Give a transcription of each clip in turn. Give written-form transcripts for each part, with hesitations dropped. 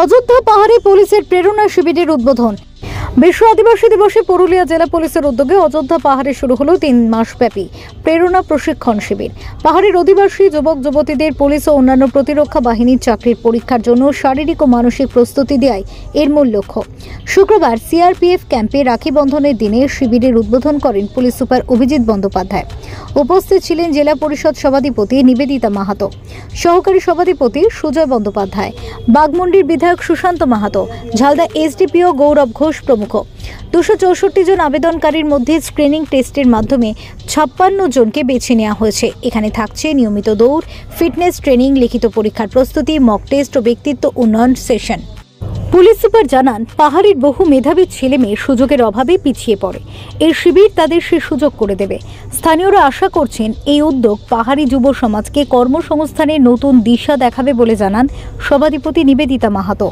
অযোধ্যা পাহাড়ে পুলিশের প্রেরণা শিবিরের উদ্বোধন। বিশ্ব আদিবাসী দিবসে পুরুলিয়া জেলা পুলিশের উদ্যোগে অযোধ্যা পাহাড়ে শুরু হলো 3 মাসব্যাপী প্রেরণা প্রশিক্ষণ শিবির। পাহাড়ের অধিবাসী যুবক যুবতীদের পুলিশ ও অন্যান্য প্রতিরক্ষা বাহিনীর চাকরির পরীক্ষার জন্য শারীরিক ও মানসিক প্রস্তুতি দেওয়াই এর মূল লক্ষ্য। শুক্রবার সিআরপিএফ ক্যাম্পে রাখি বন্ধনের দিনে শিবিরের উদ্বোধন করেন পুলিশ সুপার অভিজিৎ বন্দ্যোপাধ্যায়। উপস্থিত ছিলেন জেলা পরিষদ সভাধিপতি নিবেদিতা মাহাতো, সহকারী সভাধিপতি সুজয় বন্দ্যোপাধ্যায়, বাগমুন্ডির বিধায়ক সুশান্ত মাহাতো, ঝালদা এসডিপিও গৌরব ঘোষ প্রমুখ। 264 জন আবেদনকারীর মধ্যে স্ক্রিনিং টেস্টের মাধ্যমে 56 জনকে বেছে নেওয়া হয়েছে। এখানে থাকছে নিয়মিত দৌড়, ফিটনেস ট্রেনিং, লিখিত পরীক্ষার প্রস্তুতি, মক টেস্ট ও ব্যক্তিত্ব উন্নয়ন সেশন। পুলিশ সুপার জানান, পাহাড়ের বহু মেধাবী ছেলেমেয়ে সুযোগের অভাবে পিছিয়ে পড়ে। এই শিবির তাদের সে সুযোগ করে দেবে। স্থানীয়রা আশা করছেন এই উদ্যোগ পাহাড়ি যুব সমাজকে কর্মসংস্থানের নতুন দিশা দেখাবে বলে জানান সভাধিপতি নিবেদিতা মাহাতো।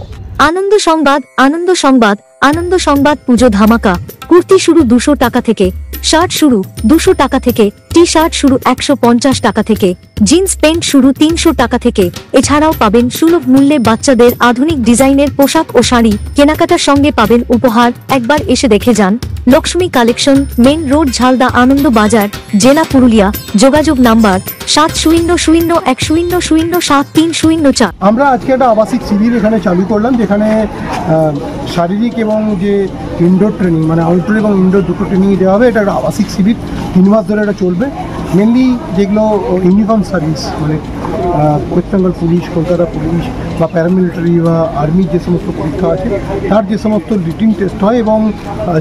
আনন্দ সংবাদ, আনন্দ সংবাদ, আনন্দ সংবাদ। পুজো ধামাকা। কুর্তি শুরু 200 টাকা থেকে, শার্ট শুরু 200 টাকা থেকে, টি শার্ট শুরু 150 টাকা থেকে, জিন্স প্যান্ট শুরু 300 টাকা থেকে। এছাড়াও পাবেন সুলভ মূল্যে বাচ্চাদের আধুনিক ডিজাইনের পোশাক ও শাড়ি। কেনাকাটার সঙ্গে পাবেন উপহার। একবার এসে দেখে যান। Lakshmi collection, main road, Jhalda, Ananda Bazar, জেলা পুরুলিয়া। যোগাযোগ নাম্বার 700100073004। আমরা আজকে একটা আবাসিক শিবির এখানে চালু করলাম, যেখানে শারীরিক এবং যে ইনডোর ট্রেনিং, মানে আউটডোর এবং ইনডোর দুটো ট্রেনিং দেওয়া হবে। এটা একটা আবাসিক শিবির 3 মাস ধরে এটা চলবে। মেনলি যেগুলো ইউনিফর্ম সার্ভিস, মানে West Bengal police, Kolkata police বা প্যারামিলিটারি বা আর্মির যে সমস্ত পরীক্ষা আছে তার যে সমস্ত রিটিন টেস্ট হয় এবং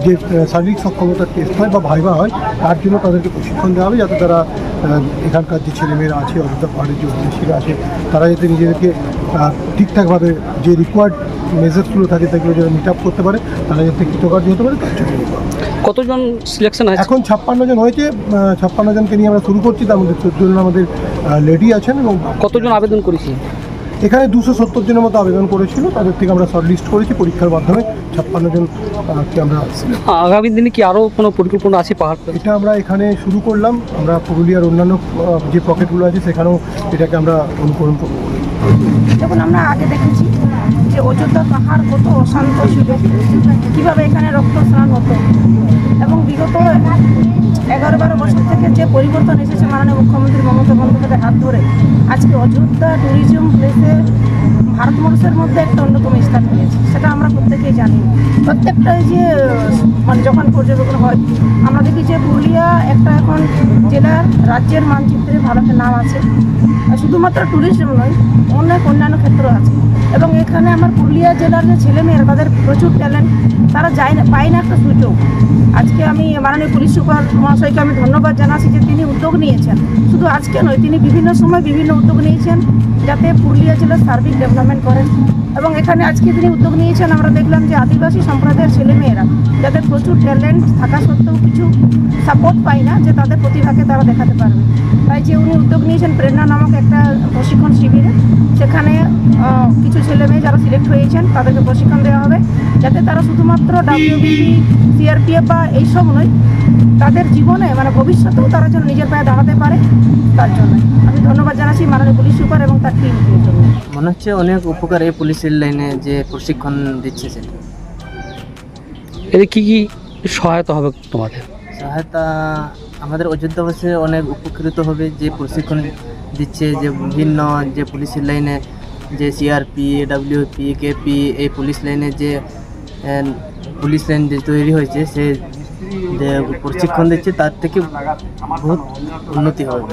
যে শারীরিক সক্ষমতার টেস্ট হয় বা ভাইভা হয়, তার জন্য তাদেরকে প্রশিক্ষণ দেওয়া হবে, যাতে তারা এখানকার যে ছেলেমেয়েরা আছে, অযোধ্যা পাহাড়ের যে অধিবাসীরা আছে, তারা যাতে নিজেদেরকে ঠিকঠাকভাবে যে রিকোয়ার্ড মেজার্সগুলো থাকে সেগুলো যাতে মিট আপ করতে পারে, তারা যাতে কৃতকার্য হতে পারে তার জন্য। কতজন সিলেকশন হয়েছে? এখন 56 জন হয়েছে। 56 জনকে নিয়ে আমরা শুরু করছি। তার মধ্যে 14 জন আমাদের লেডি আছেন। এবং কতজন আবেদন করেছি? এখানে 270 জনের মতো আবেদন করেছিল। তাদের থেকে আমরা শর্ট লিস্ট করেছি পরীক্ষার মাধ্যমে। 56 জনকে আমরা আগামী দিনে কি আরও কোনো পরিকল্পনা আছে পাহাড়? এটা আমরা এখানে শুরু করলাম। আমরা পুরুলিয়ার অন্যান্য যে পকেটগুলো আছে সেখানেও এটাকে আমরা অনুকরণ করব। যখন আমরা আগে দেখেছি যে অযোধ্যা পাহাড় কত অশান্ত ছিল, কীভাবে এখানে রক্ত স্নান হতো, এবং বিগত 11-12 বছর থেকে যে পরিবর্তন এসেছে মাননীয় মুখ্যমন্ত্রী মমতা বন্দ্যোপাধ্যায়ের হাত ধরে, আজকে অযোধ্যা ট্যুরিজম প্লেসে ভারতবর্ষের মধ্যে একটা অন্যতম স্থান পেয়েছে। সেটা আমরা প্রত্যেকেই জানি। প্রত্যেকটাই যে মানে যখন পর্যবেক্ষণ হয়, আমরা দেখি যে পুরুলিয়া একটা এখন জেলার রাজ্যের মানচিত্রে ভালো একটা নাম আছে। শুধুমাত্র ট্যুরিজম নয়, অনেক অন্যান্য ক্ষেত্র আছে। এবং এখানে আমার পুরুলিয়া জেলার যে ছেলেমেয়েরা, তাদের প্রচুর ট্যালেন্ট, তারা পায় না একটা সুযোগ। আজকে আমি মাননীয় পুলিশ সুপার মহাশয়কে আমি ধন্যবাদ জানাচ্ছি যে তিনি উদ্যোগ নিয়েছেন। শুধু আজকে নয়, তিনি বিভিন্ন সময় বিভিন্ন উদ্যোগ নিয়েছেন যাতে পুরুলিয়া জেলার সার্বিক ডেভেলপমেন্ট করেন। এবং এখানে আজকে তিনি উদ্যোগ নিয়েছেন, আমরা দেখলাম যে আদিবাসী সম্প্রদায়ের ছেলেমেয়েরা যাদের প্রচুর ট্যালেন্ট থাকা সত্ত্বেও কিছু সাপোর্ট পায় না, যে তাদের প্রতিভাকে তারা দেখাতে পারবে। তাই যে উনি উদ্যোগ নিয়েছেন প্রেরণা নামক একটা প্রশিক্ষণ শিবিরে, সেখানে কিছু ছেলেমেয়ে যারা সিলেক্ট হয়েছেন তাদেরকে প্রশিক্ষণ দেওয়া হবে, যাতে তারা শুধুমাত্র ডাব্লিউবিপি, সিআরপিএফ বা এইসব নয়, তাদের জীবনে মানে ভবিষ্যতেও তারা যেন নিজের পায়ে দাঁড়াতে পারে, তার জন্য আমি ধন্যবাদ জানাচ্ছি মাননীয় পুলিশ সুপার এবং তার টিমের জন্য। মনে হচ্ছে অনেক উপকার এই পুলিশের লাইনে যে প্রশিক্ষণ দিচ্ছে সেটা। এতে কী কী সহায়তা হবে তোমাদের? সহায়তা আমাদের অযোধ্যাবাসী অনেক উপকৃত হবে, যে প্রশিক্ষণ দিচ্ছে, যে বিভিন্ন যে পুলিশের লাইনে যে সিআরপি, ডাব্লিউপি, কেপি, এই পুলিশ লাইনে যে পুলিশ লাইন যে তৈরি হয়েছে, সে যে প্রশিক্ষণ দিচ্ছে তার থেকে বহুত উন্নতি হবে।